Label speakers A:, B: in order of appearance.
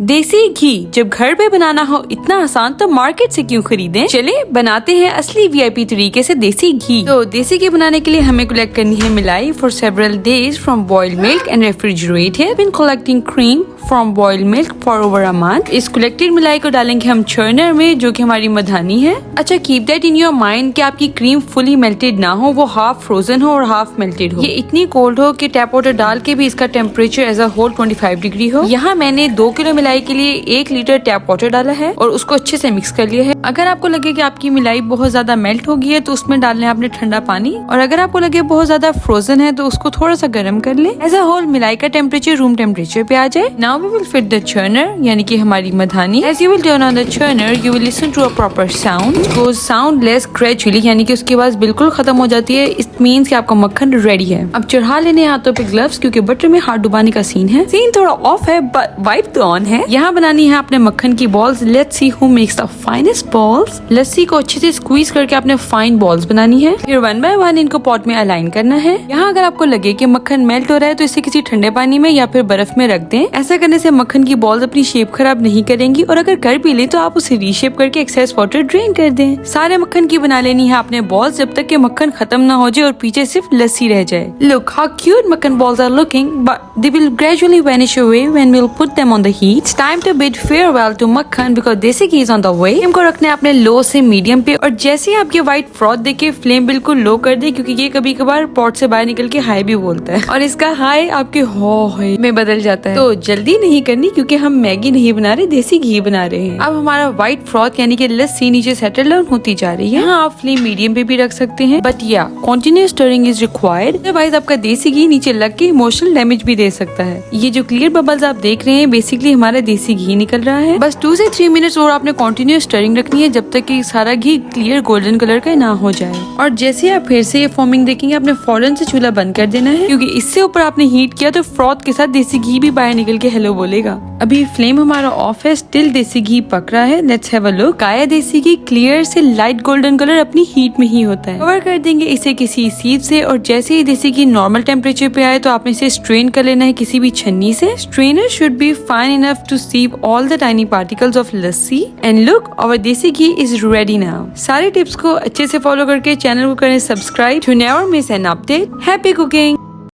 A: देसी घी जब घर पे बनाना हो इतना आसान तो मार्केट से क्यों खरीदें? चले बनाते हैं असली वीआईपी तरीके से देसी घी। तो देसी घी बनाने के लिए हमें कलेक्ट करनी है malai for several days from boiled milk and refrigerated. Been collecting cream from boiled milk for over a month. इस कलेक्टेड मलाई को डालेंगे हम चर्नर में, जो कि हमारी मधानी है। अच्छा, keep that in your mind कि आपकी क्रीम फुली मेल्टेड ना हो, वो हाफ फ्रोजन हो और हाफ मेल्टेड हो। ये इतनी कोल्ड हो कि टैप वाटर डाल के भी इसका temperature as a whole 25 degree हो। यहाँ मैंने 2 किलो मलाई के लिए 1 लीटर टैप वाटर डाला है और उसको अच्छे से मिक्स कर लिया है। अगर आपको लगे कि आपकी मलाई बहुत ज्यादा मेल्ट हो गई है तो उसमें डालना है आपने ठंडा पानी, और अगर आपको लगे बहुत ज्यादा फ्रोजन है तो उसको थोड़ा सा गर्म कर ले। एज अ होल मलाई का टेम्परेचर रूम टेम्परेचर पे आ जाए। Now we will fit the churner, यानी कि हमारी मधानी। As you will turn on the churner you will listen to a proper sound. Go sound less gradually, यानी कि उसकी आवाज बिल्कुल खत्म हो जाती है। इट मीन्स कि आपका मक्खन रेडी है। अब चढ़ा लेने हाथों पे ग्लव्स, क्योंकि बटर में हाथ डुबाने का सीन है। सीन थोड़ा ऑफ है बट वाइप तो ऑन है। यहाँ बनानी है आपने मक्खन की balls. Let's see who makes the finest balls. लस्सी को अच्छे से स्क्वीज करके आपने फाइन बॉल्स बनानी है। फिर 1 बाय 1 इनको पॉट में अलाइन करना है। यहाँ अगर आपको लगे कि मक्खन मेल्ट हो रहा है तो इसे किसी ठंडे पानी में या फिर बर्फ में रख दें। ऐसा करने से मक्खन की बॉल्स अपनी शेप खराब नहीं करेंगी, और अगर कर भी ले तो आप उसे रीशेप करके एक्सेस वाटर ड्रेन कर दें। सारे मक्खन की बना लेनी है आपने बॉल्स जब तक कि मक्खन खत्म ना हो जाए और पीछे सिर्फ लस्सी रह जाए। लुक हाउ क्यूट मक्खन balls are looking, but they will gradually vanish away when we'll put them on the heat. It's time to bid farewell to मक्खन because देसी घी is on the way. इनको रखना है अपने लो से मीडियम पे, और जैसे ही आपके व्हाइट फ्रॉथ देखे फ्लेम बिल्कुल लो कर दे, क्योंकि ये कभी कभार पॉट से बाहर निकल के हाई भी बोलता है और इसका हाई आपके हो में बदल जाता है। तो जल्दी नहीं करनी, क्योंकि हम मैगी नहीं बना रहे, देसी घी बना रहे हैं। अब हमारा व्हाइट फ्रॉथ यानी कि लस्सी नीचे सेटल डाउन होती जा रही है। यहाँ आप फ्लेम मीडियम पे भी रख सकते हैं, बट या continuous stirring is required, otherwise आपका देसी घी नीचे लग के इमोशनल डैमेज भी दे सकता है। ये जो क्लियर बबल्स आप देख रहे हैं बेसिकली हमारा देसी घी निकल रहा है। बस 2 से 3 मिनट्स और आपने कंटिन्यूअस स्टिरिंग रखनी है जब तक कि सारा घी क्लियर गोल्डन कलर का ना हो जाए। और जैसे आप फिर से ये फॉर्मिंग देखेंगे आपने फौरन से चूल्हा बंद कर देना है, क्योंकि इससे ऊपर आपने हीट किया तो फ्रॉथ के साथ देसी घी भी बाहर निकल के हेलो बोलेगा। अभी फ्लेम हमारा ऑफ है, स्टिल देसी घी पक रहा है। Let's have a look. काया देसी घी क्लियर से लाइट गोल्डन कलर अपनी हीट में ही होता है। कवर कर देंगे इसे किसी सीप से, और जैसे ही देसी घी नॉर्मल टेम्परेचर पे आए तो आपने इसे स्ट्रेन कर लेना है किसी भी छन्नी से। Strainer should be fine enough to sieve all the tiny particles of lassi. And look, our desi ghee is ready now. सारे टिप्स को अच्छे से फॉलो करके चैनल को करें subscribe to never miss an update. Happy cooking.